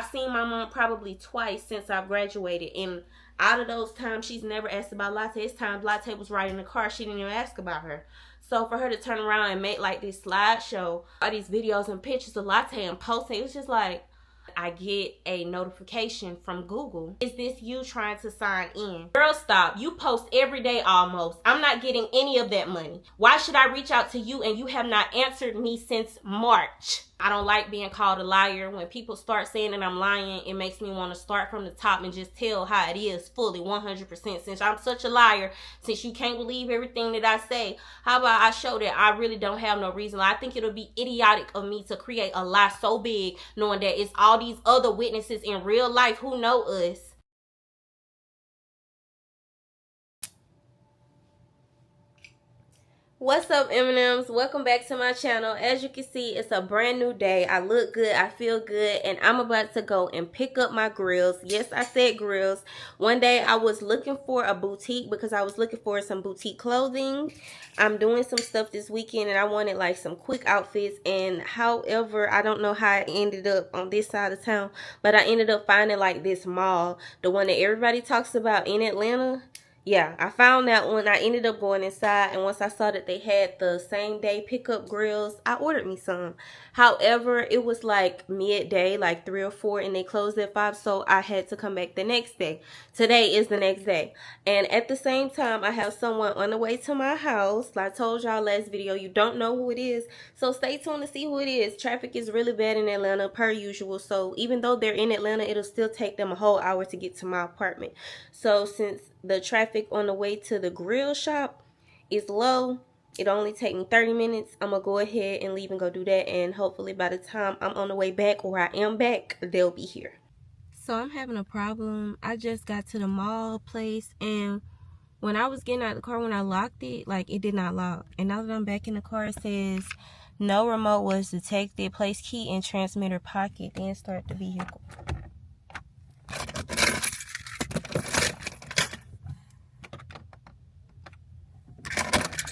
I've seen my mom probably twice since I've graduated, and out of those times, she's never asked about Latte. This time, Latte was right in the car. She didn't even ask about her. So for her to turn around and make like this slideshow, all these videos and pictures of Latte and post it, it was just like, I get a notification from Google. Is this you trying to sign in? Girl, stop. You post every day almost. I'm not getting any of that money. Why should I reach out to you and you have not answered me since March? I don't like being called a liar. When people start saying that I'm lying, it makes me want to start from the top and just tell how it is fully 100%. Since I'm such a liar, since you can't believe everything that I say, how about I show that I really don't have no reason? I think it'll be idiotic of me to create a lie so big knowing that it's all these other witnesses in real life who know us. What's up, M&Ms? Welcome back to my channel. As you can see, it's a brand new day. I look good, I feel good, and I'm about to go and pick up my grills. Yes, I said grills. One day I was looking for a boutique because I was looking for some boutique clothing. I'm doing some stuff this weekend and I wanted like some quick outfits, and however, I don't know how I ended up on this side of town, but I ended up finding like this mall, the one that everybody talks about in Atlanta. Yeah, I found that one. I ended up going inside, and once I saw that they had the same day pickup grills, I ordered me some. However, it was like midday, like 3 or 4, and they closed at 5, so I had to come back the next day. Today is the next day. And at the same time, I have someone on the way to my house. Like I told y'all last video, you don't know who it is, so stay tuned to see who it is. Traffic is really bad in Atlanta per usual, so even though they're in Atlanta, it'll still take them a whole hour to get to my apartment. So since the traffic on the way to the grill shop is low, it only take me 30 minutes. I'm gonna go ahead and leave and go do that, and hopefully by the time I'm on the way back, or I am back, they'll be here. So I'm having a problem. I just got to the mall place, and when I was getting out of the car, when I locked it, like it did not lock. And now that I'm back in the car, it says no remote was detected. Place key in transmitter pocket, then start the vehicle.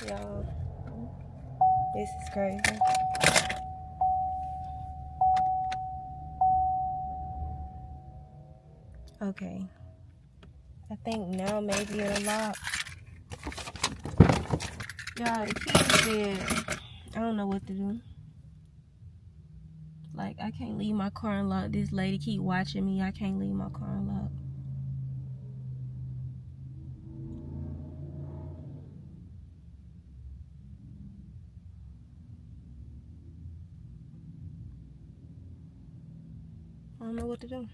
Y'all, this is crazy. Okay, I think now maybe it'll lock. Y'all, the key is dead. I don't know what to do. Like, I can't leave my car unlocked. This lady keep watching me. I can't leave my car unlocked. I don't know what to do.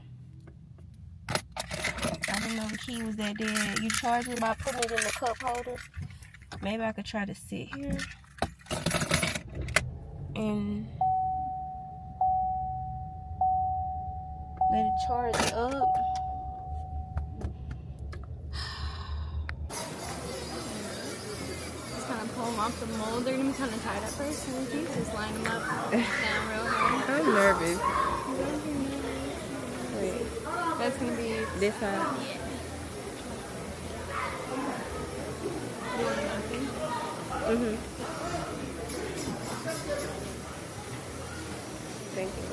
I didn't know the key was that dead. You charge it by putting it in the cup holder. Maybe I could try to sit here and let it charge up. Just kind of pull them off the mold. They're going to be kind of tight at first, and you just line them up down real hard. I'm nervous. Wait. That's going to be This side. Yeah. Thank you.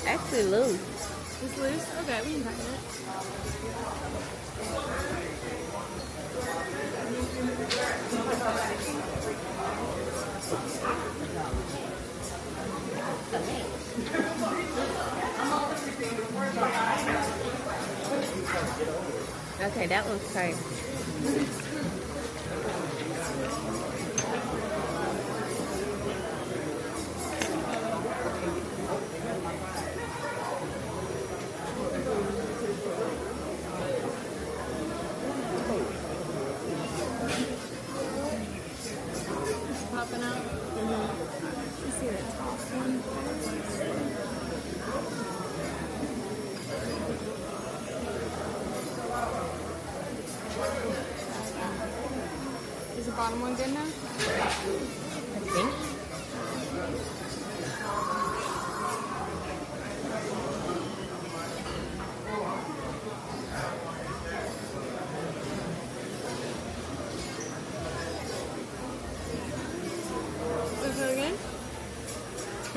Actually loose. It's loose? Okay, we can tighten it. Okay, that one's tight. Popping out. You see the top one? Is the bottom one good now? I think. Is it good?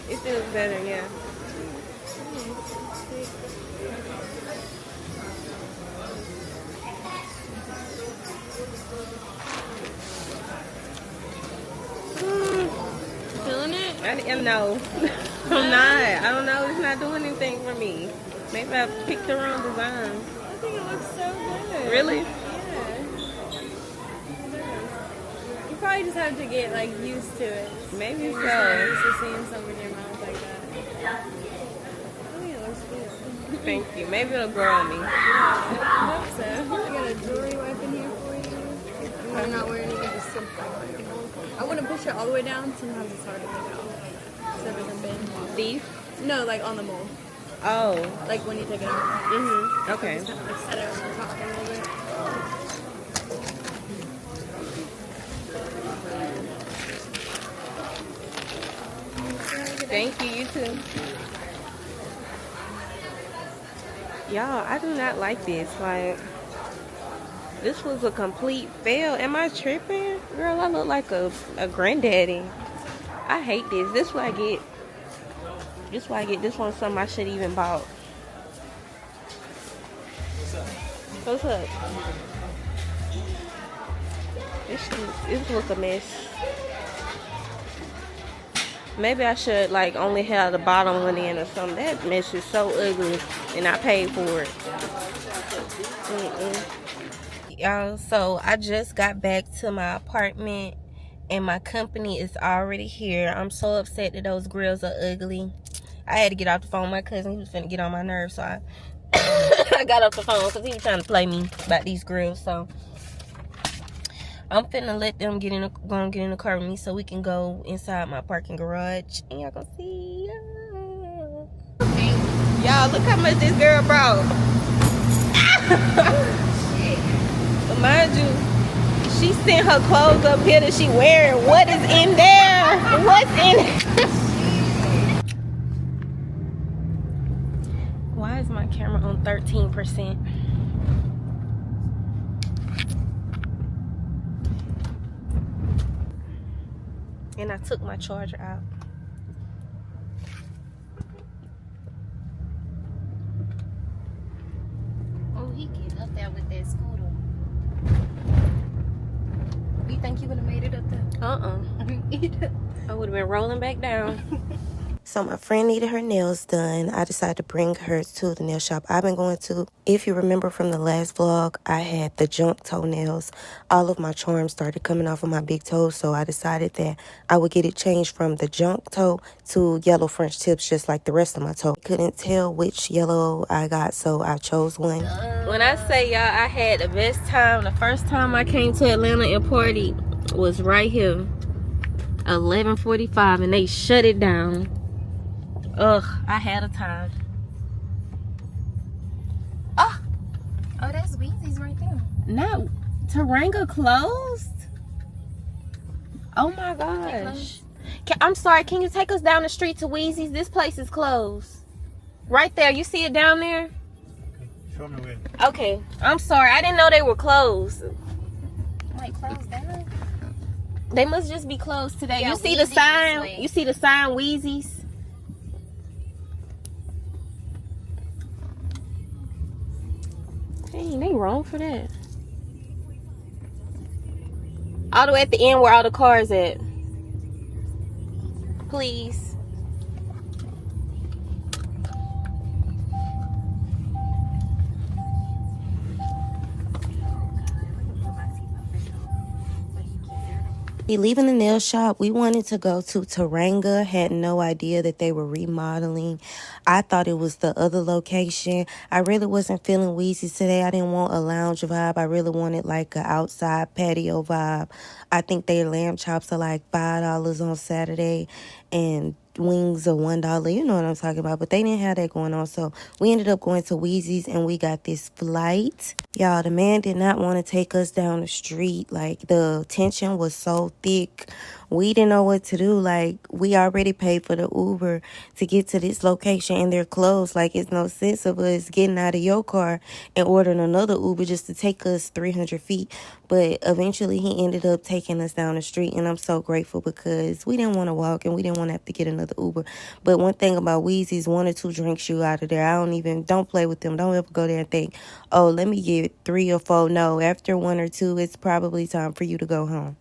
It feels better, yeah. No. I'm not. I don't know. It's not doing anything for me. Maybe I picked the wrong design. I think it looks so good. Really? Yeah. You probably just have to get like used to it. Maybe You're so. just not used to seeing something in your mouth like that. I think it looks good. Thank you. Maybe it'll grow on me. Yeah, I hope so. I got a jewelry wipe in here for you. I'm not wearing it, just sit back. I want to push it all the way down. Sometimes it's hard to take it off. So it doesn't bend. Thief? No, like on the mold. Oh. Like when you take it off. Mm-hmm. Okay. Just kind of like set it over the top a little bit. Thank you. You too. Y'all, I do not like this. Like, this was a complete fail. Am I tripping? Girl, I look like a granddaddy. I hate this. This is what I get. This is what I get. This one's something I should even bought. What's up? This looks a mess. Maybe I should like only have the bottom one in or something. That mess is so ugly, and I paid for it. Y'all, so I just got back to my apartment, and my company is already here. I'm so upset that those grills are ugly. I had to get off the phone. My cousin, he was finna get on my nerves, so I I got off the phone because he was trying to play me about these grills. So I'm finna let them get in the car with me so we can go inside my parking garage and y'all gonna see. Y'all, look how much this girl brought. But mind you, she sent her clothes up here that she wearing. What is in there? What's in it? Why is my camera on 13%? And I took my charger out. Oh, he get up there with that scooter. You think you would have made it up there? I would have been rolling back down. So my friend needed her nails done. I decided to bring her to the nail shop I've been going to. If you remember from the last vlog, I had the junk toenails. All of my charms started coming off of my big toes, so I decided that I would get it changed from the junk toe to yellow French tips, just like the rest of my toe. Couldn't tell which yellow I got, so I chose one. When I say y'all, I had the best time. The first time I came to Atlanta and partied was right here, 11:45, and they shut it down. Ugh, I had a time. Oh, that's Weezy's right there. No, Taranga closed? Oh my gosh. I'm sorry, can you take us down the street to Weezy's? This place is closed. Right there, you see it down there? Okay, show me where. Okay, I'm sorry, I didn't know they were closed. Like closed down? They must just be closed today. Yeah, you see the Weezy's sign? way. You see the sign, Weezy's? Dang, they wrong for that. All the way at the end where all the cars at. Please. Leaving the nail shop, we wanted to go to Taranga. Had no idea that they were remodeling. I thought it was the other location. I really wasn't feeling Wheezy today. I didn't want a lounge vibe. I really wanted like an outside patio vibe. I think their lamb chops are like $5 on Saturday and wings are $1. You know what I'm talking about. But they didn't have that going on. So we ended up going to Wheezy's and we got this flight. Y'all, the man did not want to take us down the street. Like, the tension was so thick. We didn't know what to do. Like, we already paid for the Uber to get to this location and they're closed. Like, it's no sense of us getting out of your car and ordering another Uber just to take us 300 feet. But eventually he ended up taking us down the street, and I'm so grateful because we didn't want to walk and we didn't want to have to get another Uber. But one thing about Wheezy's, 1 or 2 drinks you out of there. Don't play with them. Don't ever go there and think, oh, let me get 3 or 4. No, after 1 or 2, it's probably time for you to go home.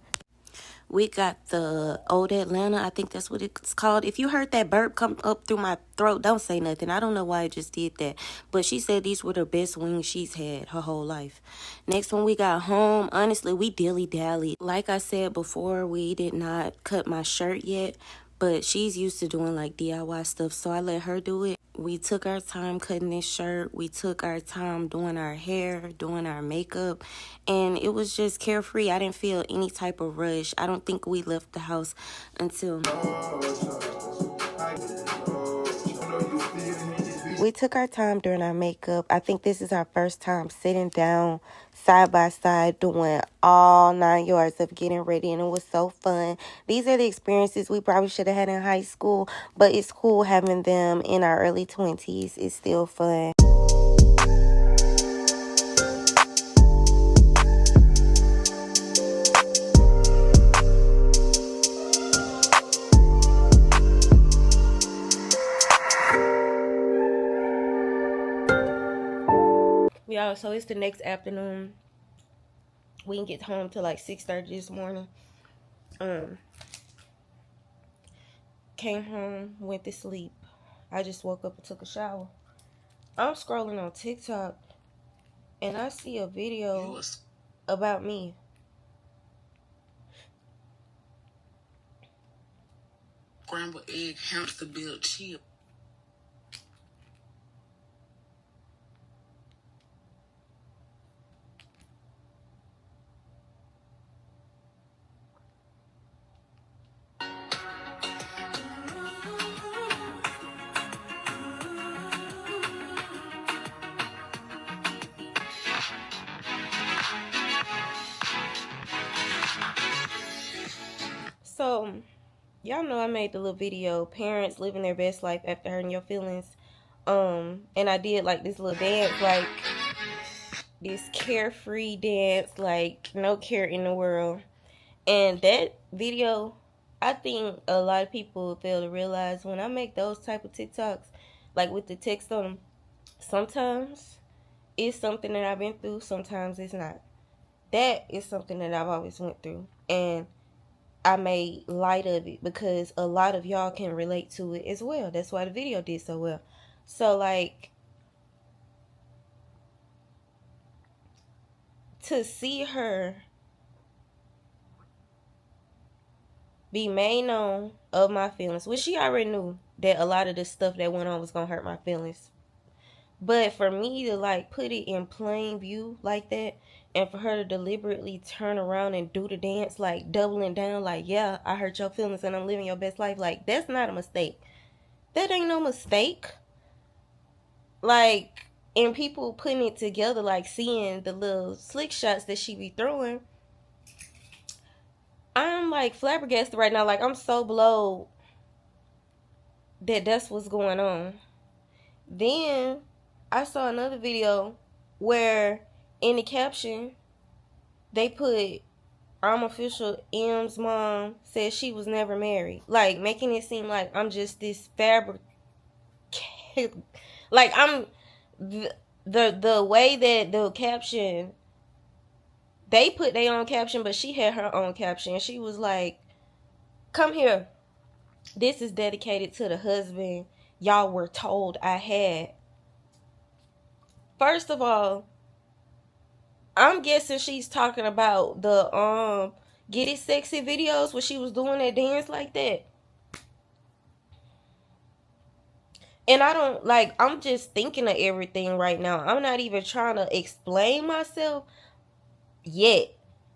We got the Old Atlanta. I think that's what it's called. If you heard that burp come up through my throat, don't say nothing. I don't know why I just did that. But she said these were the best wings she's had her whole life. Next one, we got Home. Honestly, we dilly-dally. Like I said before, we did not cut my shirt yet. But she's used to doing like DIY stuff, so I let her do it. We took our time cutting this shirt. We took our time doing our hair, doing our makeup. And it was just carefree. I didn't feel any type of rush. I don't think we left the house until... We took our time during our makeup. I think this is our first time sitting down side by side doing all 9 yards of getting ready, and it was so fun. These are the experiences we probably should have had in high school, but it's cool having them in our early 20s. It's still fun. Y'all, so it's the next afternoon. We didn't get home till like 6:30 this morning. Came home, went to sleep. I just woke up and took a shower. I'm scrolling on TikTok and I see a video about me. Scrambled egg hamster built chip. So, y'all know I made the little video, parents living their best life after hurting your feelings. And I did like this little dance, like this carefree dance, like no care in the world. And that video, I think a lot of people fail to realize when I make those type of TikToks, like with the text on them, sometimes it's something that I've been through, sometimes it's not. That is something that I've always went through. And I made light of it because a lot of y'all can relate to it as well. That's why the video did so well. So, like, to see her be made known of my feelings, which she already knew that a lot of the stuff that went on was gonna hurt my feelings. But for me to like put it in plain view like that, and for her to deliberately turn around and do the dance, like doubling down, like, yeah, I hurt your feelings and I'm living your best life, like, that's not a mistake. That ain't no mistake. Like, and people putting it together, like seeing the little slick shots that she be throwing, I'm like flabbergasted right now. Like, I'm so blown that that's what's going on. Then I saw another video where in the caption they put, I'm official, M's mom said she was never married. Like, making it seem like I'm just this fabric. Like, I'm the way that the caption, they put their own caption, but she had her own caption. She was like, come here. This is dedicated to the husband y'all were told I had. First of all, I'm guessing she's talking about the Get It Sexy videos where she was doing that dance like that. And I don't, like, I'm just thinking of everything right now. I'm not even trying to explain myself yet.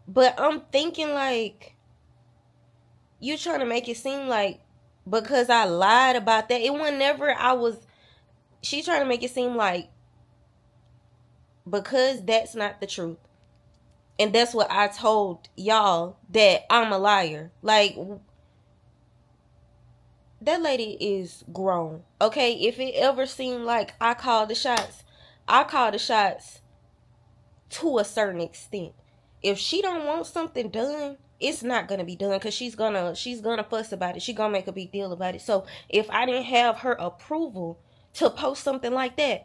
But I'm thinking, like, you trying to make it seem like because I lied about that. It was never, she trying to make it seem like because that's not the truth. And that's what I told y'all, that I'm a liar. Like, that lady is grown. Okay, if it ever seemed like I called the shots, I call the shots to a certain extent. If she don't want something done, it's not gonna be done because she's gonna fuss about it. She's gonna make a big deal about it. So if I didn't have her approval to post something like that,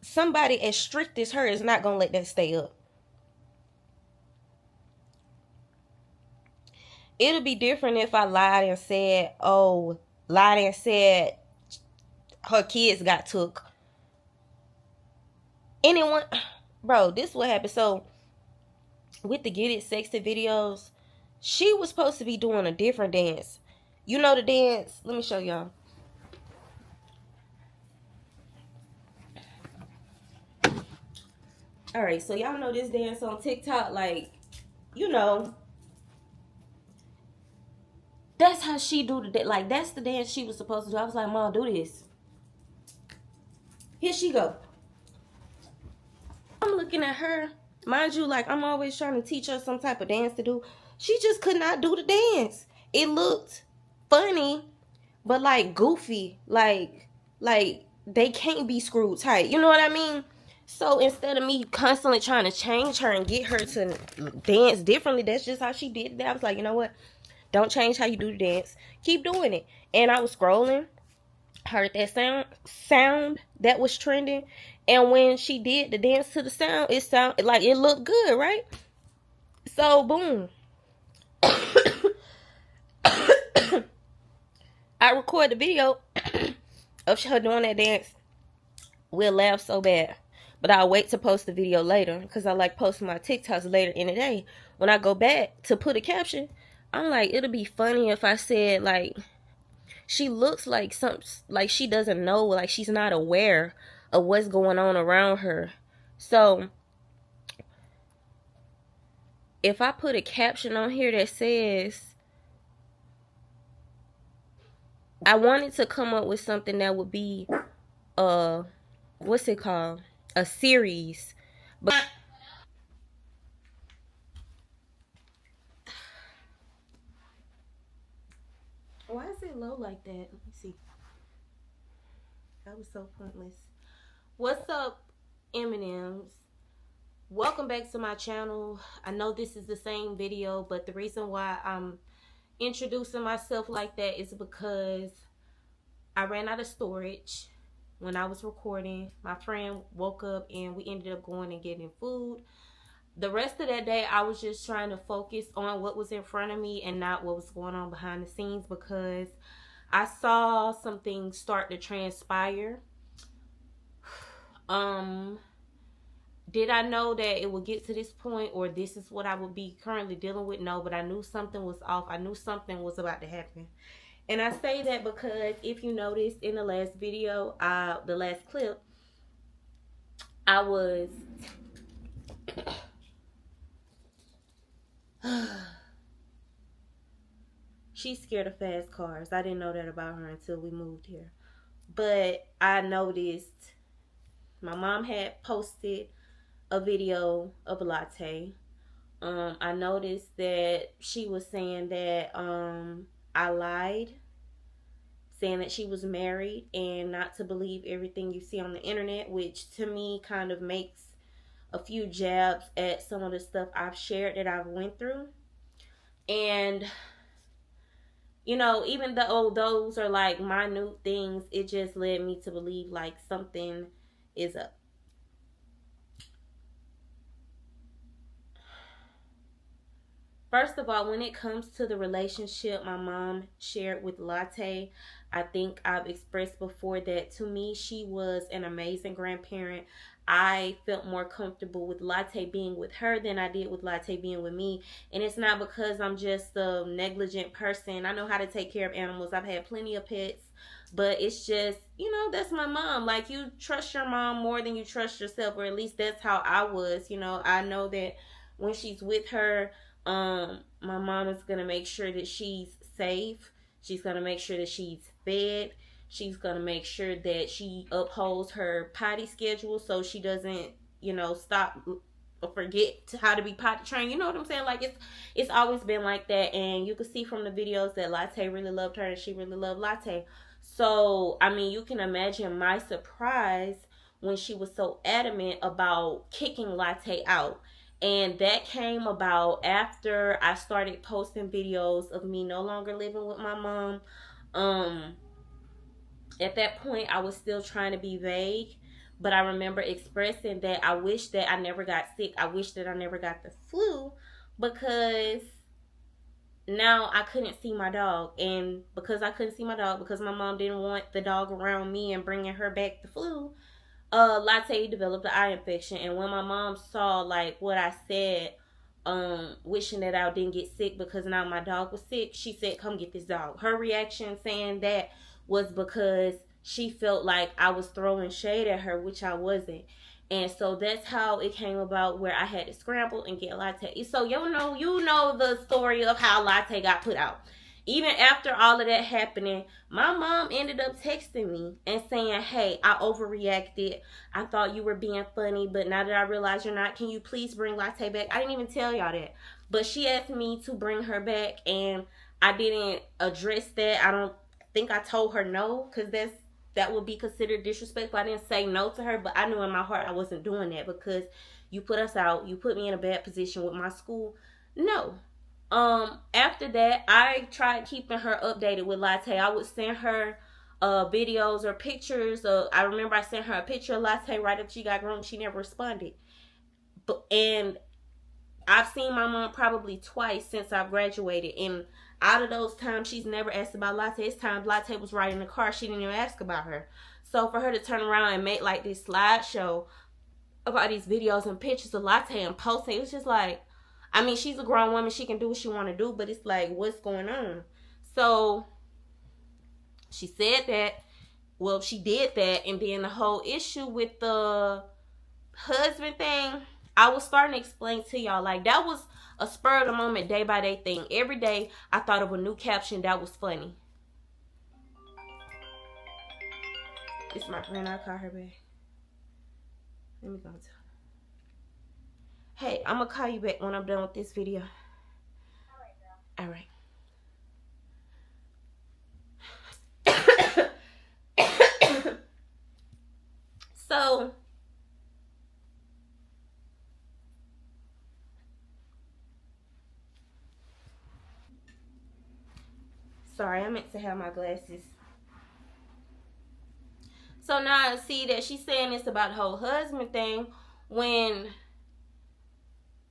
somebody as strict as her is not gonna let that stay up. It'll be different if I lied and said, oh, lied and said her kids got took. Anyone, bro, this is what happened. So, with the Get It Sexy videos, she was supposed to be doing a different dance. You know the dance? Let me show y'all. Alright, so y'all know this dance on TikTok, like, you know, that's how she do the dance. Like, that's the dance she was supposed to do. I was like, Mom, do this. Here she go. I'm looking at her. Mind you, like, I'm always trying to teach her some type of dance to do. She just could not do the dance. It looked funny, but like goofy. Like they can't be screwed tight. You know what I mean? So instead of me constantly trying to change her and get her to dance differently, that's just how she did it. I was like, you know what? Don't change how you do the dance. Keep doing it. And I was scrolling, heard that sound that was trending, and when she did the dance to the sound, it sounded like it looked good, right? So boom. I record the video of her doing that dance. We'll laugh so bad. But I'll wait to post the video later, because I like posting my TikToks later in the day. When I go back to put a caption, I'm like, it'll be funny if I said, like, she looks like like she doesn't know, like she's not aware of what's going on around her. So if I put a caption on here that says, I wanted to come up with something that would be what's it called? A series. But why is it low like that? Let me see. That was so pointless. What's up, M&Ms? Welcome back to my channel. I know this is the same video, but the reason why I'm introducing myself like that is because I ran out of storage when I was recording. My friend woke up and we ended up going and getting food. The rest of that day, I was just trying to focus on what was in front of me and not what was going on behind the scenes, because I saw some things start to transpire. Did I know that it would get to this point, or this is what I would be currently dealing with? No, but I knew something was off. I knew something was about to happen. And I say that because if you noticed in the last video, the last clip, I was she's scared of fast cars. I didn't know that about her until we moved here. But I noticed my mom had posted a video of Latte. I noticed that she was saying that I lied, saying that she was married and not to believe everything you see on the internet, which to me kind of makes a few jabs at some of the stuff I've shared that I've went through. And you know, even though those are like minute things, it just led me to believe like something is up. First of all, when it comes to the relationship my mom shared with Latte, I think I've expressed before that to me, she was an amazing grandparent. I felt more comfortable with Latte being with her than I did with Latte being with me. And it's not because I'm just a negligent person. I know how to take care of animals. I've had plenty of pets. But it's just, you know, that's my mom. Like, you trust your mom more than you trust yourself. Or at least that's how I was. You know, I know that when she's with her, my mom is going to make sure that she's safe. She's going to make sure that she's fed. She's going to make sure that she upholds her potty schedule so she doesn't, you know, stop or forget how to be potty trained. You know what I'm saying? Like, it's always been like that. And you can see from the videos that Latte really loved her and she really loved Latte. So, I mean, you can imagine my surprise when she was so adamant about kicking Latte out. And that came about after I started posting videos of me no longer living with my mom. At that point, I was still trying to be vague. But I remember expressing that I wish that I never got sick. I wish that I never got the flu, because now I couldn't see my dog, and because I couldn't see my dog, because my mom didn't want the dog around me and bringing her back the flu, Latte developed an eye infection. And when my mom saw like what I said, wishing that I didn't get sick because now my dog was sick, she said, "Come get this dog." Her reaction saying that was because she felt like I was throwing shade at her, which I wasn't. And so that's how it came about, where I had to scramble and get Latte. So you know the story of how Latte got put out. Even after all of that happening, my mom ended up texting me and saying, "Hey, I overreacted. I thought you were being funny, but now that I realize you're not, can you please bring Latte back?" I didn't even tell y'all that. But she asked me to bring her back, and I didn't address that. I don't think I told her no, because that would be considered disrespectful. I didn't say no to her, but I knew in my heart I wasn't doing that, because you put us out. You put me in a bad position with my school. No. After that, I tried keeping her updated with Latte. I would send her videos or pictures. I remember I sent her a picture of Latte right after she got groomed. She never responded. And I've seen my mom probably twice since I've graduated, and out of those times, she's never asked about Latte. It's times Latte was riding the car, she didn't even ask about her. So for her to turn around and make like this slideshow about these videos and pictures of Latte and posting, it was just like, I mean, she's a grown woman, she can do what she want to do, but it's like, what's going on? So she said that. Well, she did that, and then the whole issue with the husband thing, I was starting to explain to y'all, like, that was a spur of the moment, day by day thing. Every day I thought of a new caption that was funny. It's my friend. I'll call her back. Let me go tell her. Hey, I'm gonna call you back when I'm done with this video. All right. So sorry, I meant to have my glasses. So now I see that she's saying this about the whole husband thing, when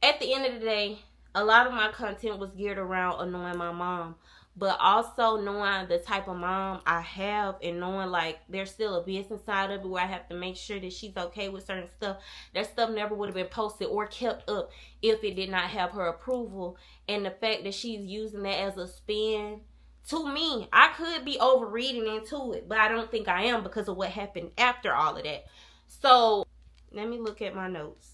at the end of the day, a lot of my content was geared around annoying my mom, but also knowing the type of mom I have, and knowing like there's still a business side of it where I have to make sure that she's okay with certain stuff. That stuff never would have been posted or kept up if it did not have her approval. And the fact that she's using that as a spin, to me, I could be overreading into it, but I don't think I am, because of what happened after all of that. So let me look at my notes.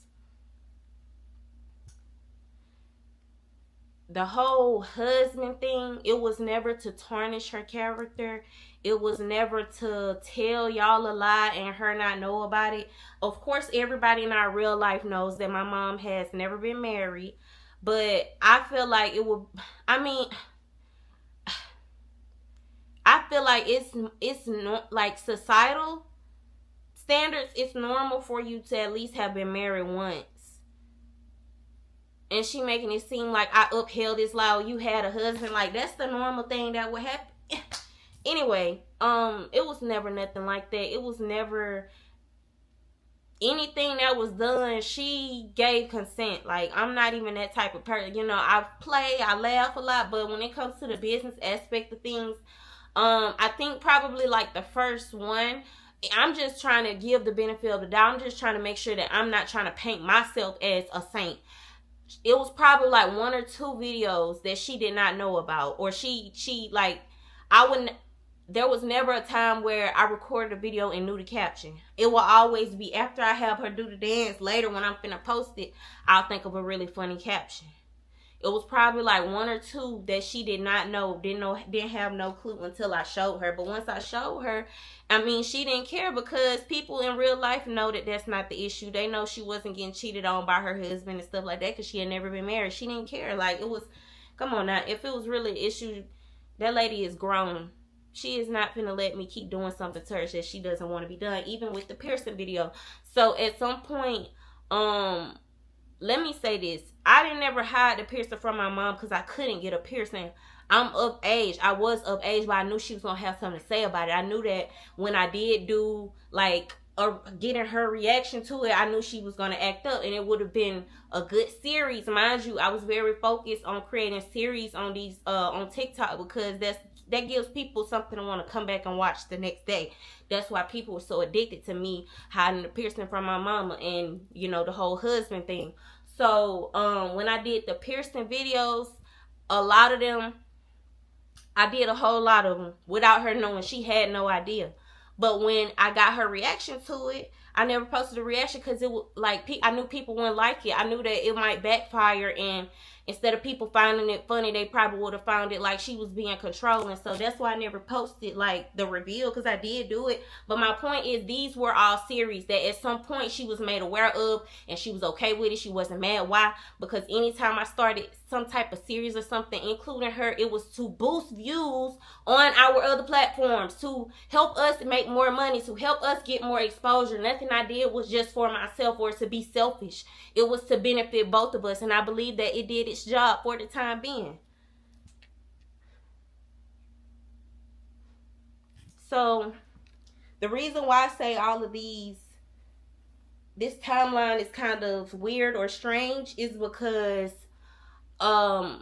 The whole husband thing, it was never to tarnish her character. It was never to tell y'all a lie and her not know about it. Of course, everybody in our real life knows that my mom has never been married. But I feel like it would, I mean, I feel like it's not like societal standards. It's normal for you to at least have been married once. And she making it seem like I upheld this law. You had a husband. Like, that's the normal thing that would happen. Anyway, it was never nothing like that. It was never anything that was done. She gave consent. Like, I'm not even that type of person. You know, I play, I laugh a lot, but when it comes to the business aspect of things, I think probably like the first one, I'm just trying to give the benefit of the doubt. I'm just trying to make sure that I'm not trying to paint myself as a saint. It was probably like one or two videos that she did not know about, or she like, I wouldn't, there was never a time where I recorded a video and knew the caption. It will always be after I have her do the dance. Later when I'm finna post it, I'll think of a really funny caption. It was probably like one or two that she did not know, didn't have no clue until I showed her. But once I showed her, I mean, she didn't care, because people in real life know that that's not the issue. They know she wasn't getting cheated on by her husband and stuff like that, because she had never been married. She didn't care. Like, it was, come on now, if it was really an issue, that lady is grown. She is not finna let me keep doing something to her that she doesn't want to be done, even with the piercing video. So at some point, let me say this. I didn't ever hide the piercing from my mom because I couldn't get a piercing. I'm of age. I was of age, but I knew she was going to have something to say about it. I knew that when I did do, like, getting her reaction to it, I knew she was gonna act up, and it would have been a good series. Mind you, I was very focused on creating series on these on TikTok, because that gives people something to want to come back and watch the next day. That's why people were so addicted to me hiding the piercing from my mama, and you know, the whole husband thing. So when I did the piercing videos, a lot of them, I did a whole lot of them without her knowing. She had no idea. But when I got her reaction to it, I never posted a reaction because it was like, I knew people wouldn't like it. I knew that it might backfire, and instead of people finding it funny, they probably would have found it like she was being controlling. So that's why I never posted like the reveal, because I did do it. But my point is, these were all series that at some point she was made aware of, and she was okay with it. She wasn't mad. Why? Because anytime I started some type of series or something, including her, it was to boost views on our other platforms, to help us make more money, to help us get more exposure. Nothing I did was just for myself or to be selfish. It was to benefit both of us, and I believe that it did its job for the time being. So the reason why I say all of this timeline is kind of weird or strange is because I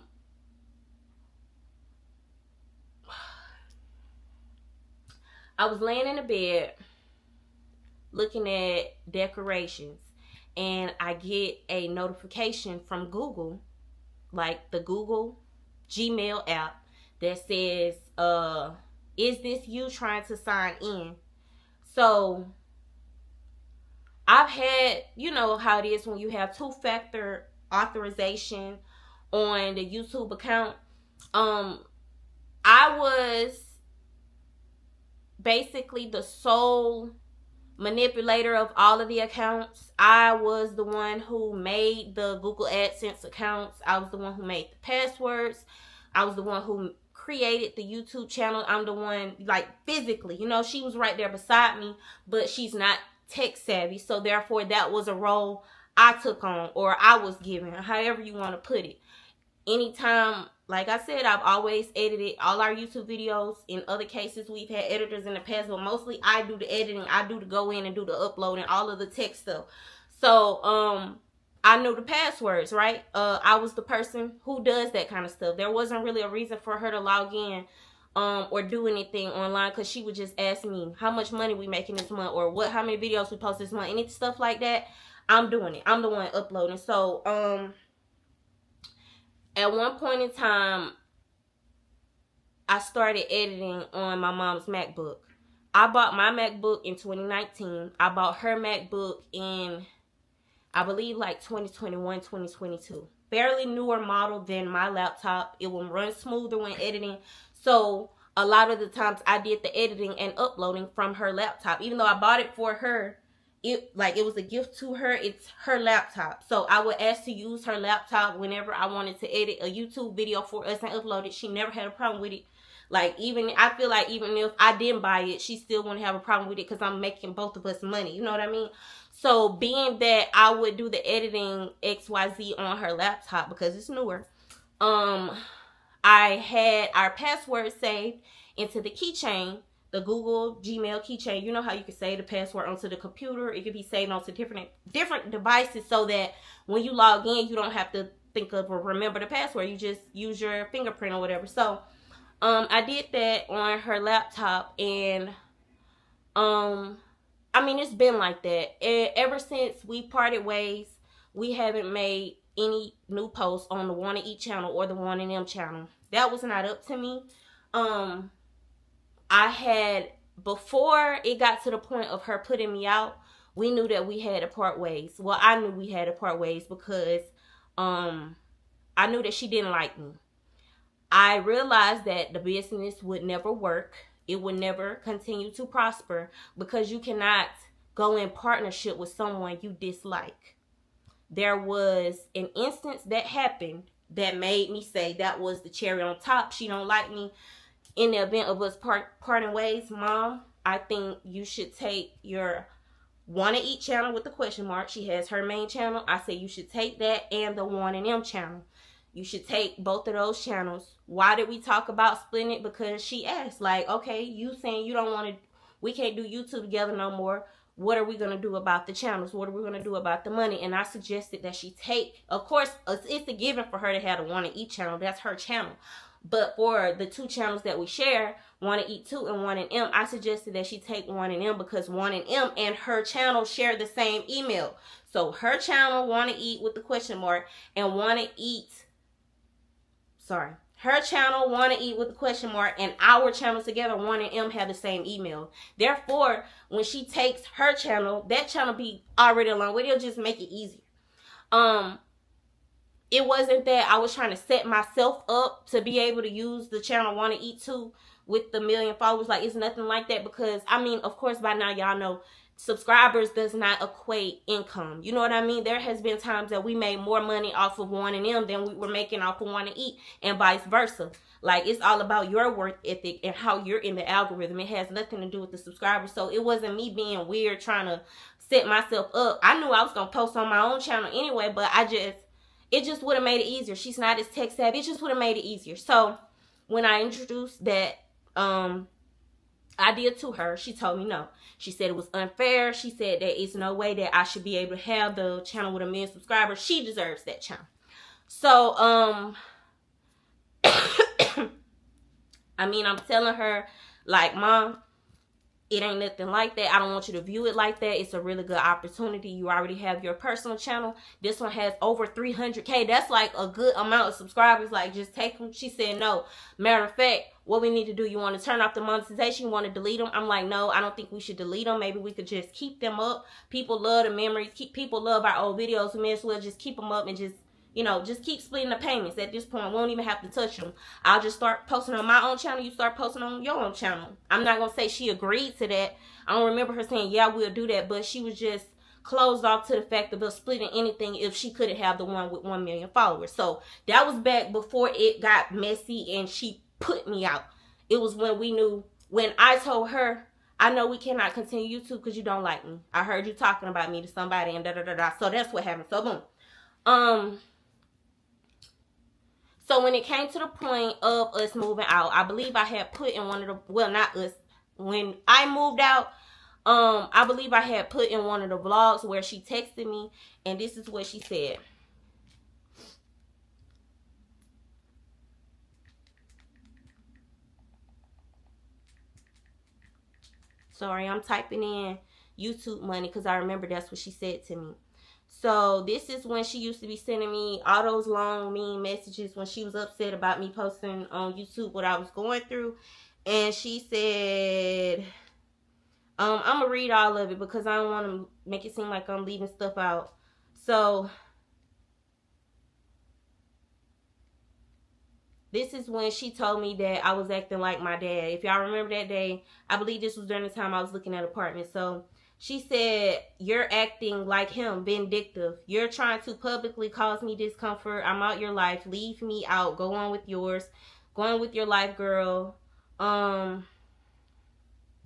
was laying in the bed looking at decorations, and I get a notification from Google, like the Google Gmail app, that says, is this you trying to sign in? So I've had, you know how it is when you have two-factor authorization on the YouTube account. I was basically the sole manipulator of all of the accounts. I was the one who made the Google AdSense accounts. I was the one who made the passwords. I was the one who created the YouTube channel. I'm the one, like, physically, you know, she was right there beside me, but she's not tech savvy. So therefore, that was a role I took on, or I was given, however you want to put it. Anytime, like I said, I've always edited all our YouTube videos. In other cases, we've had editors in the past, but mostly I do the editing. I do the go in and do the uploading, all of the tech stuff. So, I knew the passwords, right? I was the person who does that kind of stuff. There wasn't really a reason for her to log in or do anything online, because she would just ask me how much money we making this month, or how many videos we post this month, any stuff like that. I'm doing it. I'm the one uploading. So, at one point in time, I started editing on my mom's MacBook. I bought my MacBook in 2019. I bought her MacBook in, I believe, like 2021, 2022. Fairly newer model than my laptop. It will run smoother when editing. So a lot of the times I did the editing and uploading from her laptop. Even though I bought it for her, it was a gift to her. It's her laptop. So I would ask to use her laptop whenever I wanted to edit a YouTube video for us and upload it. She never had a problem with it. Like, I feel like even if I didn't buy it, she still wouldn't have a problem with it, because I'm making both of us money. You know what I mean? So being that I would do the editing XYZ on her laptop because it's newer, I had our password saved into the keychain, the Google Gmail keychain. You know how you can save the password onto the computer? It could be saved onto different devices, so that when you log in, you don't have to think of or remember the password. You just use your fingerprint or whatever. So I did that on her laptop, and I mean, it's been like that. Ever since we parted ways, we haven't made any new posts on the Wanna Eat channel or the Wanna Them channel. That was not up to me. I had, before it got to the point of her putting me out, we knew that we had to part ways. Well, I knew we had to part ways because I knew that she didn't like me. I realized that the business would never work. It would never continue to prosper, because you cannot go in partnership with someone you dislike. There was an instance that happened that made me say that was the cherry on top. She don't like me. In the event of us parting ways, Mom, I think you should take your Wanna Eat channel with the question mark. She has her main channel. I say you should take that and the Wanna Them channel. You should take both of those channels. Why did we talk about splitting it? Because she asked, like, okay, you saying you don't want to, we can't do YouTube together no more. what are we going to do about the channels? What are we going to do about the money? And I suggested that she take, of course, it's a given for her to have a Wanna Eat channel. That's her channel. But for the two channels that we share, Wanna Eat 2 and One and M, I suggested that she take One and M because One and M and her channel share the same email. So her channel, Wanna Eat with the question mark, and Wanna Eat, her channel, Wanna Eat with the question mark, and our channel together, One and M, have the same email. Therefore, when she takes her channel, that channel be already along with it. It'll just make it easier. It wasn't that I was trying to set myself up to be able to use the channel Wanna Eat 2 with the 1 million followers. Like, it's nothing like that because, I mean, of course, by now y'all know subscribers does not equate income. You know what I mean? There has been times that we made more money off of One and M than we were making off of Wanna Eat, and vice versa. Like, it's all about your work ethic and how you're in the algorithm. It has nothing to do with the subscribers. So it wasn't me being weird trying to set myself up. I knew I was going to post on my own channel anyway, but it just would have made it easier. She's not as tech savvy. It just would have made it easier. So when I introduced that idea to her, she told me no. She said it was unfair. She said that it's no way that I should be able to have the channel with 1 million subscribers. She deserves that channel. So, I mean, I'm telling her, like, Mom, it ain't nothing like that. I don't want you to view it like that. It's a really good opportunity. You already have your personal channel. This one has over 300K. That's like a good amount of subscribers. Like, just take them. She said no. Matter of fact, what we need to do, you want to turn off the monetization? You want to delete them? I'm like, no, I don't think we should delete them. Maybe we could just keep them up. People love the memories. People love our old videos. We may as well just keep them up and just, you know, just keep splitting the payments. At this point, we won't even have to touch them. I'll just start posting on my own channel. You start posting on your own channel. I'm not going to say she agreed to that. I don't remember her saying, yeah, we'll do that. But she was just closed off to the fact of us splitting anything if she couldn't have the one with 1 million followers. So that was back before it got messy and she put me out. It was when we knew, when I told her, I know we cannot continue YouTube because you don't like me. I heard you talking about me to somebody and da-da-da-da. So that's what happened. So boom. So when it came to the point of us moving out, I believe I had put in one of the, well, not us, when I moved out, I believe I had put in one of the vlogs where she texted me, and this is what she said. Sorry, I'm typing in YouTube money because I remember that's what she said to me. So this is when she used to be sending me all those long, mean messages when she was upset about me posting on YouTube what I was going through. And she said, I'm going to read all of it because I don't want to make it seem like I'm leaving stuff out. So this is when she told me that I was acting like my dad. If y'all remember that day, I believe this was during the time I was looking at apartments. So she said, you're acting like him, vindictive. You're trying to publicly cause me discomfort. I'm out your life. Leave me out. Go on with yours. Go on with your life, girl.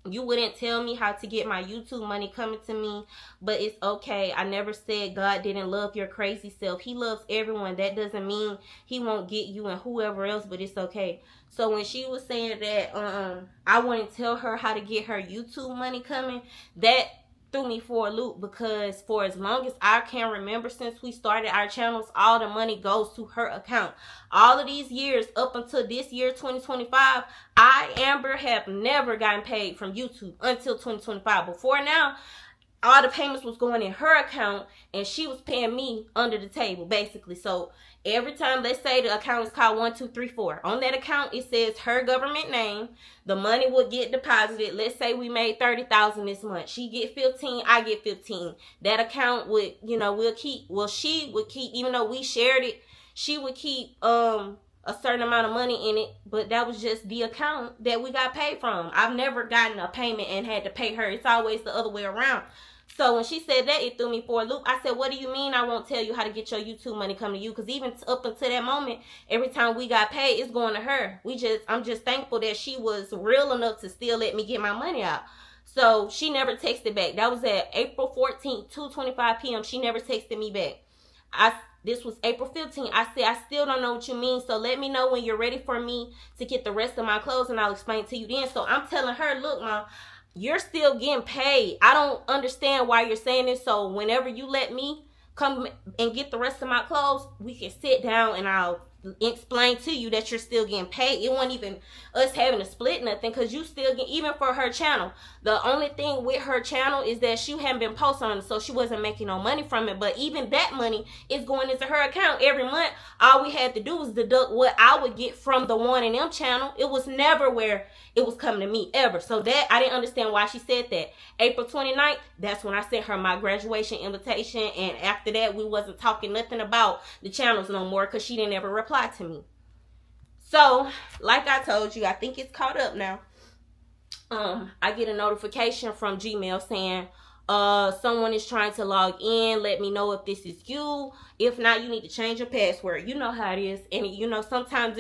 You wouldn't tell me how to get my YouTube money coming to me, but it's okay. I never said God didn't love your crazy self. He loves everyone. That doesn't mean he won't get you and whoever else, but it's okay. So when she was saying that I wouldn't tell her how to get her YouTube money coming, that threw me for a loop because for as long as I can remember since we started our channels, all the money goes to her account. All of these years up until this year, 2025, I, Amber, have never gotten paid from YouTube until 2025. Before now, all the payments was going in her account and she was paying me under the table, basically. So every time, let's say the account is called 1234. On that account, it says her government name. The money will get deposited. Let's say we made $30,000 this month. She get 15, I get 15. That account would, you know, she would keep, even though we shared it, she would keep a certain amount of money in it, but that was just the account that we got paid from. I've never gotten a payment and had to pay her. It's always the other way around. So when she said that, it threw me for a loop. I said, what do you mean I won't tell you how to get your YouTube money come to you? Because even up until that moment, every time we got paid, it's going to her. I'm just thankful that she was real enough to still let me get my money out. So she never texted back. That was at April 14th, 2:25 p.m. She never texted me back. This was April 15th. I said, I still don't know what you mean. So let me know when you're ready for me to get the rest of my clothes and I'll explain to you then. So I'm telling her, look, Mom, you're still getting paid. I don't understand why you're saying this. So whenever you let me come and get the rest of my clothes, we can sit down and I'll explain to you that you're still getting paid. It wasn't even us having to split nothing, because you still get, even for her channel, the only thing with her channel is that she hadn't been posting on it, so she wasn't making no money from it. But even that money is going into her account every month. All we had to do was deduct what I would get from the One and M channel. It was never where it was coming to me ever. So that, I didn't understand why she said that. April 29th, that's when I sent her my graduation invitation, and after that we wasn't talking nothing about the channels no more, because she didn't ever reply to me. So like I told you, I think it's caught up now. I get a notification from Gmail saying someone is trying to log in. Let me know if this is you. If not, you need to change your password. You know how it is. And you know, sometimes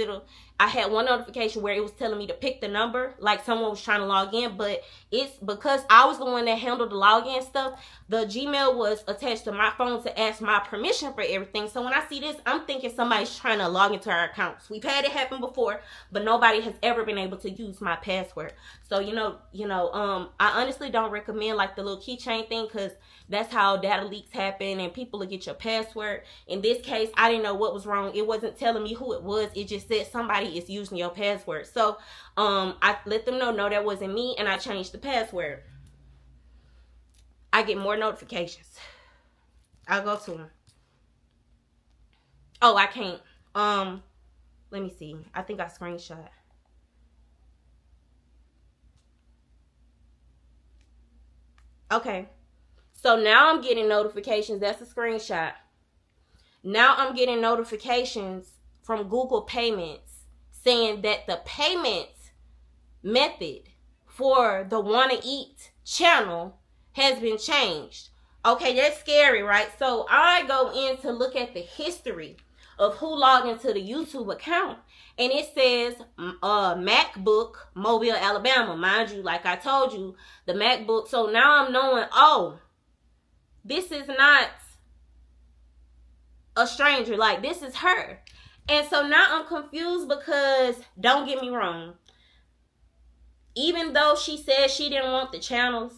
I had one notification where it was telling me to pick the number, like someone was trying to log in, but it's because I was the one that handled the login stuff. The Gmail was attached to my phone to ask my permission for everything. So when I see this, I'm thinking somebody's trying to log into our accounts. We've had it happen before, but nobody has ever been able to use my password. So I honestly don't recommend like the little keychain thing, because that's how data leaks happen and people will get your password. In this case, I didn't know what was wrong. It wasn't telling me who it was. It just said somebody is using your password. So I let them know, no, that wasn't me, and I changed the password. I get more notifications. I'll go to them. Oh, I can't. Let me see. I think I screenshot. Okay. So now I'm getting notifications. That's a screenshot. Now I'm getting notifications from Google Payments saying that the payment method for the Wanna Eat channel has been changed. Okay, that's scary, right? So I go in to look at the history of who logged into the YouTube account, and it says MacBook, Mobile, Alabama. Mind you, like I told you, the MacBook. So now I'm knowing, oh, this is not a stranger. Like, this is her. And so now I'm confused, because don't get me wrong, even though she said she didn't want the channels,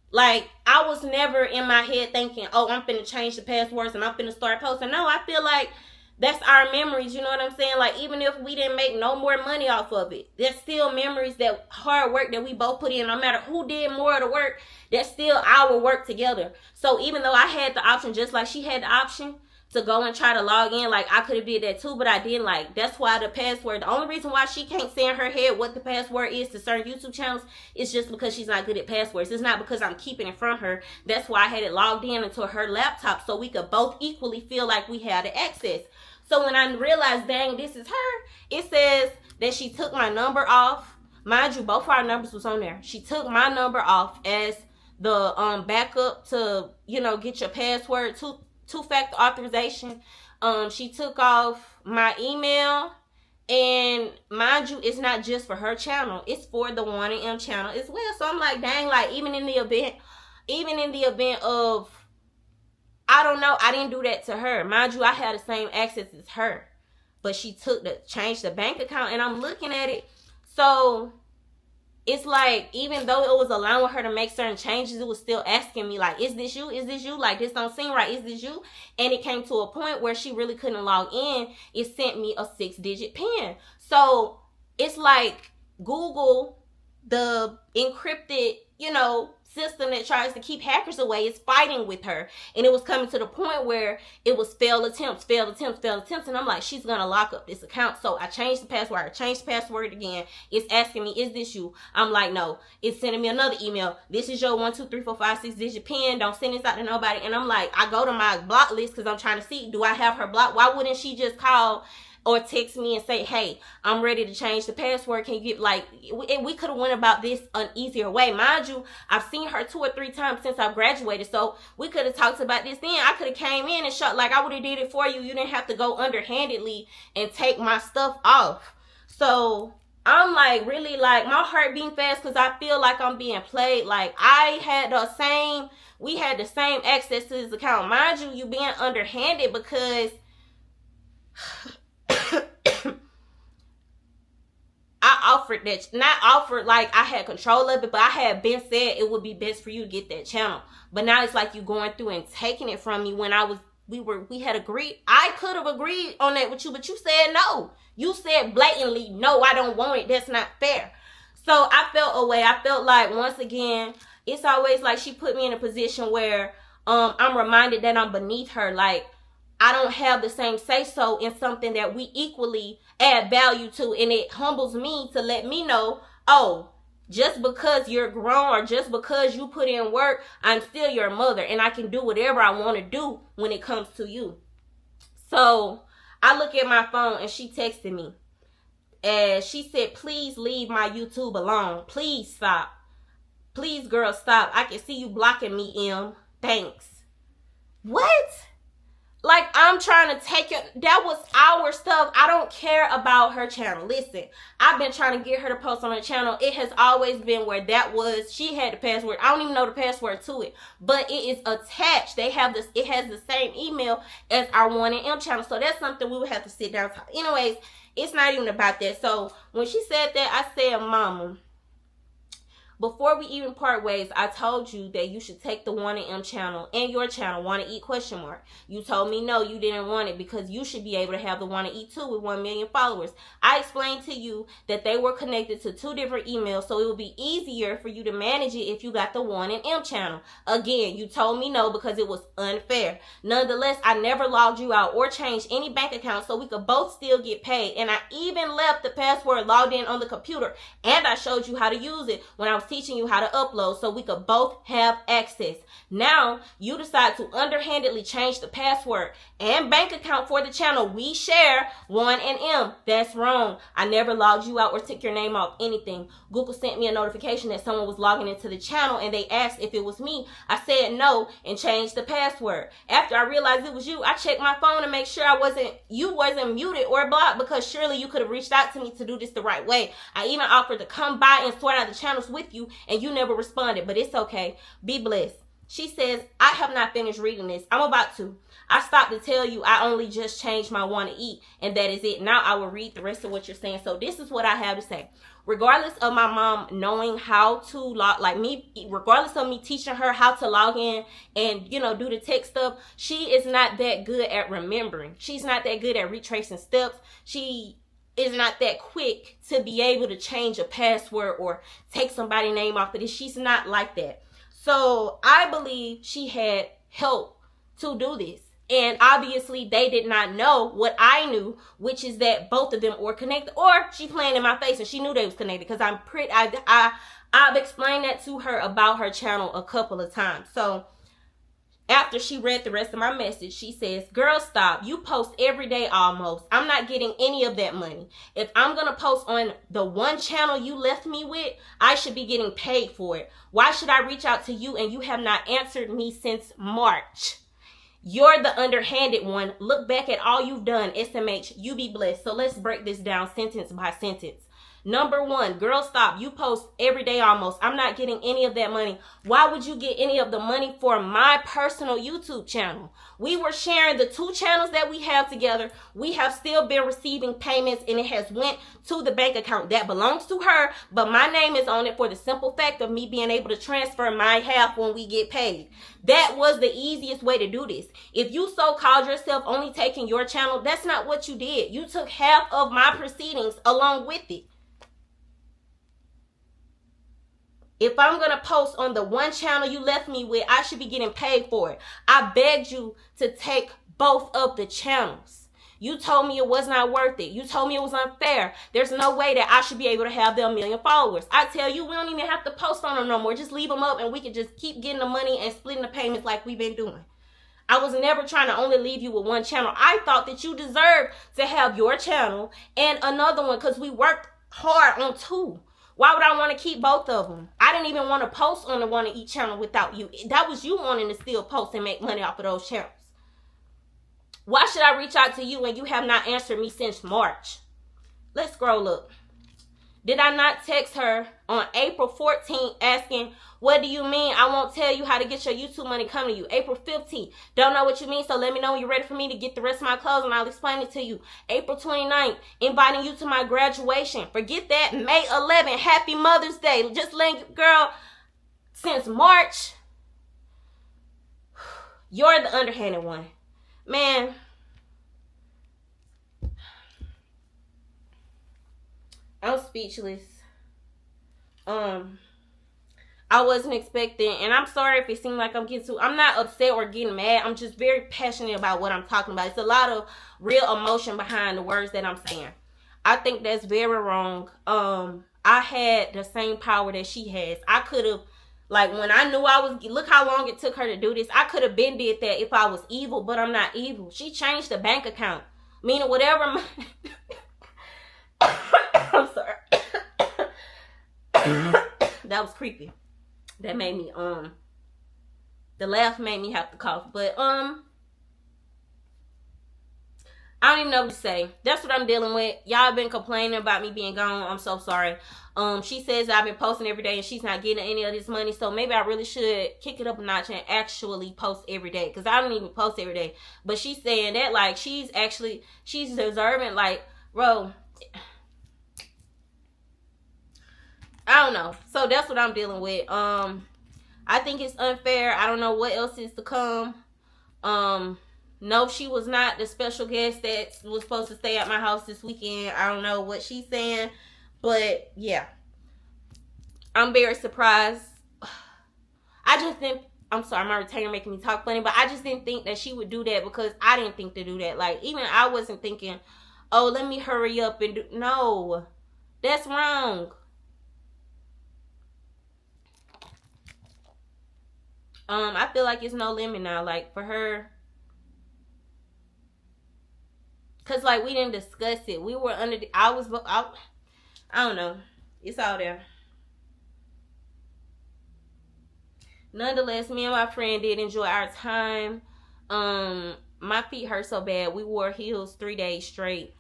like, I was never in my head thinking, oh, I'm finna change the passwords and I'm finna start posting. No, I feel like that's our memories, you know what I'm saying? Like, even if we didn't make no more money off of it, there's still memories, that hard work that we both put in. No matter who did more of the work, that's still our work together. So even though I had the option, just like she had the option to go and try to log in, like, I could have did that too, but I didn't. Like, that's why the password, the only reason why she can't say in her head what the password is to certain YouTube channels is just because she's not good at passwords. It's not because I'm keeping it from her. That's why I had it logged in into her laptop, so we could both equally feel like we had the access. So when I realized, dang, this is her, it says that she took my number off. Mind you, both of our numbers was on there. She took my number off as the backup to, get your password, two-factor authorization. She took off my email, and mind you, it's not just for her channel, it's for the One and M channel as well. So I'm like, dang, like, even in the event of, I don't know, I didn't do that to her. Mind you, I had the same access as her, but she changed the bank account, and I'm looking at it. So it's like, even though it was allowing her to make certain changes, it was still asking me, like, is this you? Is this you? Like, this don't seem right. Is this you? And it came to a point where she really couldn't log in. It sent me a 6-digit PIN. So it's like Google, the encrypted, system that tries to keep hackers away, is fighting with her. And it was coming to the point where it was failed attempts. And I'm like, she's going to lock up this account. So I changed the password. I changed the password again. It's asking me, is this you? I'm like, no. It's sending me another email. This is your 1, 2, 3, 4, 5, 6-digit PIN. Don't send this out to nobody. And I'm like, I go to my block list because I'm trying to see, do I have her blocked? Why wouldn't she just call or text me and say, hey, I'm ready to change the password. Can you get, like, we could have went about this an easier way. Mind you, I've seen her 2 or 3 times since I've graduated, so we could have talked about this then. I could have came in and shot, like, I would have did it for you. You didn't have to go underhandedly and take my stuff off. So I'm like, really, like, my heart beating fast because I feel like I'm being played. Like, we had the same access to this account. Mind you, you being underhanded because I offered that, not offered like I had control of it, but I had been said it would be best for you to get that channel. But now it's like you going through and taking it from me when we had agreed. I could have agreed on that with you, but you said no. You said blatantly, no, I don't want it. That's not fair. So I felt away. I felt like, once again, it's always like she put me in a position where I'm reminded that I'm beneath her. Like, I don't have the same say-so in something that we equally add value to. And it humbles me to let me know, oh, just because you're grown or just because you put in work, I'm still your mother. And I can do whatever I want to do when it comes to you. So I look at my phone and she texted me. And she said, please leave my YouTube alone. Please stop. Please, girl, stop. I can see you blocking me, M. Thanks. What? Like, I'm trying to take it. That was our stuff. I don't care about her channel. Listen, I've been trying to get her to post on her channel. It has always been where that was. She had the password. I don't even know the password to it. But it is attached. They have this. It has the same email as our 1M channel. So that's something we would have to sit down and talk. Anyways, it's not even about that. So when she said that, I said, Mama, before we even part ways, I told you that you should take the 1M channel and your channel, Wanna Eat ? You told me no, you didn't want it because you should be able to have the Wanna Eat too with 1 million followers. I explained to you that they were connected to 2 different emails, so it would be easier for you to manage it if you got the 1M channel. Again, you told me no because it was unfair. Nonetheless, I never logged you out or changed any bank account so we could both still get paid. And I even left the password logged in on the computer, and I showed you how to use it when I was teaching you how to upload so we could both have access. Now, you decide to underhandedly change the password and bank account for the channel we share, 1M. That's wrong. I never logged you out or took your name off anything. Google sent me a notification that someone was logging into the channel and they asked if it was me. I said no and changed the password. After I realized it was you, I checked my phone to make sure you wasn't muted or blocked, because surely you could have reached out to me to do this the right way. I even offered to come by and sort out the channels with you, and you never responded, but it's okay. Be blessed. She says, I have not finished reading this. I'm about to. I stopped to tell you I only just changed my Wanna Eat, and that is it. Now I will read the rest of what you're saying. So this is what I have to say. Regardless of my mom knowing how to log, like me, regardless of me teaching her how to log in and, do the tech stuff, she is not that good at remembering. She's not that good at retracing steps. She is not that quick to be able to change a password or take somebody's name off of this. She's not like that. So I believe she had help to do this. And obviously they did not know what I knew, which is that both of them were connected. Or she playing in my face and she knew they was connected, because I've explained that to her about her channel a couple of times. So after she read the rest of my message, she says, girl, stop. You post every day almost. I'm not getting any of that money. If I'm going to post on the one channel you left me with, I should be getting paid for it. Why should I reach out to you and you have not answered me since March? You're the underhanded one. Look back at all you've done. SMH, you be blessed. So let's break this down sentence by sentence. Number 1, girl, stop. You post every day almost. I'm not getting any of that money. Why would you get any of the money for my personal YouTube channel? We were sharing the 2 channels that we have together. We have still been receiving payments, and it has went to the bank account that belongs to her, but my name is on it for the simple fact of me being able to transfer my half when we get paid. That was the easiest way to do this. If you so called yourself only taking your channel, that's not what you did. You took half of my proceedings along with it. If I'm going to post on the one channel you left me with, I should be getting paid for it. I begged you to take both of the channels. You told me it was not worth it. You told me it was unfair. There's no way that I should be able to have them 1 million followers. I tell you, we don't even have to post on them no more. Just leave them up and we can just keep getting the money and splitting the payments like we've been doing. I was never trying to only leave you with one channel. I thought that you deserved to have your channel and another one because we worked hard on 2. Why would I want to keep both of them? I didn't even want to post on the Wanna Eat channel without you. That was you wanting to still post and make money off of those channels. Why should I reach out to you and you have not answered me since March? Let's scroll up. Did I not text her on April 14th asking, what do you mean I won't tell you how to get your YouTube money coming to you? April 15th, don't know what you mean, so let me know when you're ready for me to get the rest of my clothes and I'll explain it to you. April 29th, inviting you to my graduation. Forget that. May 11th, happy Mother's Day. Just letting you, girl, since March, you're the underhanded one. Man, I'm speechless. I wasn't expecting, and I'm sorry if it seemed like I'm not upset or getting mad. I'm just very passionate about what I'm talking about. It's a lot of real emotion behind the words that I'm saying. I think that's very wrong. I had the same power that she has. I could have, like, when I knew look how long it took her to do this. I could have been did that if I was evil, but I'm not evil. She changed the bank account. Meaning whatever I'm sorry. That was creepy. That made me the laugh made me have to cough. But I don't even know what to say. That's what I'm dealing with. Y'all been complaining about me being gone. I'm so sorry. She says I've been posting every day and she's not getting any of this money. So maybe I really should kick it up a notch and actually post every day. Because I don't even post every day. But she's saying that like she's deserving. Like, bro, I don't know. So that's what I'm dealing with. I think it's unfair. I don't know what else is to come. No, she was not the special guest that was supposed to stay at my house this weekend. I don't know what she's saying. But yeah. I'm very surprised. I just didn't, I'm sorry, my retainer making me talk funny, but I just didn't think that she would do that because I didn't think to do that. Like, even I wasn't thinking, oh, let me hurry up and do, no. That's wrong. I feel like it's no limit now, like, for her. Because, like, we didn't discuss it. We were under the, I don't know. It's all there. Nonetheless, me and my friend did enjoy our time. My feet hurt so bad. We wore heels 3 days straight.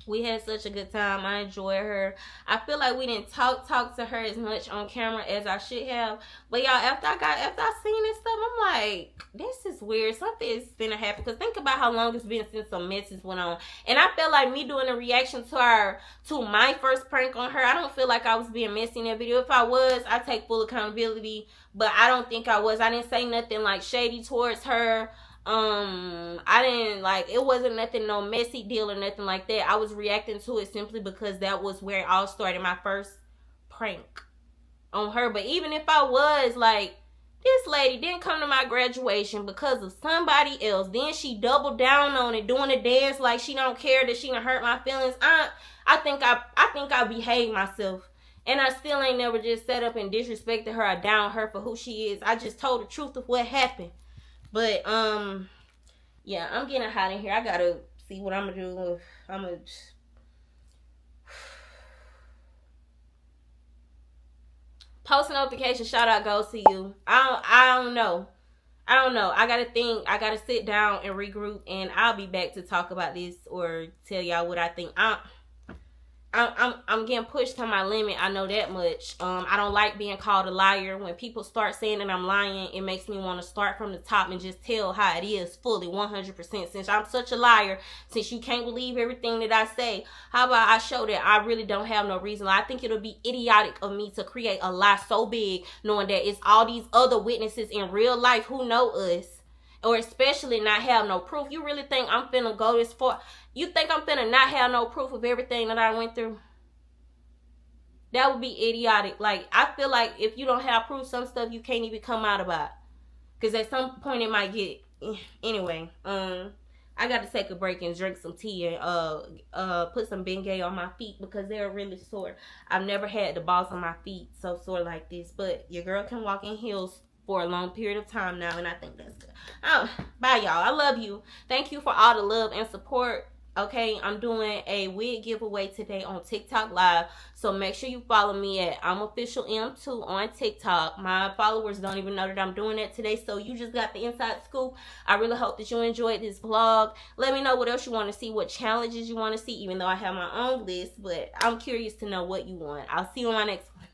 We had such a good time. I enjoyed her. I feel like we didn't talk to her as much on camera as I should have. But y'all, after I seen this stuff, I'm like, this is weird. Something's gonna happen. Because think about how long it's been since some messes went on. And I felt like me doing a reaction to my first prank on her, I don't feel like I was being messy in that video. If I was, I take full accountability. But I don't think I was. I didn't say nothing like shady towards her. I didn't, like, it wasn't nothing, no messy deal or nothing like that. I was reacting to it simply because that was where it all started, my first prank on her. But even if I was, like, this lady didn't come to my graduation because of somebody else. Then she doubled down on it, doing a dance like she don't care that she done hurt my feelings. I think I behaved myself. And I still ain't never just set up and disrespected her or down her for who she is. I just told the truth of what happened. But, yeah, I'm getting hot in here. I gotta see what I'm gonna do. Post notification shout out goes to you. I don't know. I gotta think. I gotta sit down and regroup, and I'll be back to talk about this or tell y'all what I think. I'm getting pushed to my limit. I know that much. I don't like being called a liar. When people start saying that I'm lying, it makes me want to start from the top and just tell how it is fully 100%. Since I'm such a liar, since you can't believe everything that I say, how about I show that I really don't have no reason? I think it'll be idiotic of me to create a lie so big knowing that it's all these other witnesses in real life who know us. Or especially not have no proof. You really think I'm finna go this far? You think I'm finna not have no proof of everything that I went through? That would be idiotic. Like, I feel like if you don't have proof, some stuff you can't even come out about. Because at some point it might get... Anyway, I got to take a break and drink some tea and put some Bengay on my feet because they're really sore. I've never had the balls on my feet so sore like this. But your girl can walk in heels for a long period of time now, and I think that's good. Oh, bye, y'all. I love you. Thank you for all the love and support. Okay, I'm doing a wig giveaway today on TikTok Live. So make sure you follow me at I'm Official M2 on TikTok. My followers don't even know that I'm doing that today. So you just got the inside scoop. I really hope that you enjoyed this vlog. Let me know what else you want to see, what challenges you want to see, even though I have my own list. But I'm curious to know what you want. I'll see you on my next one.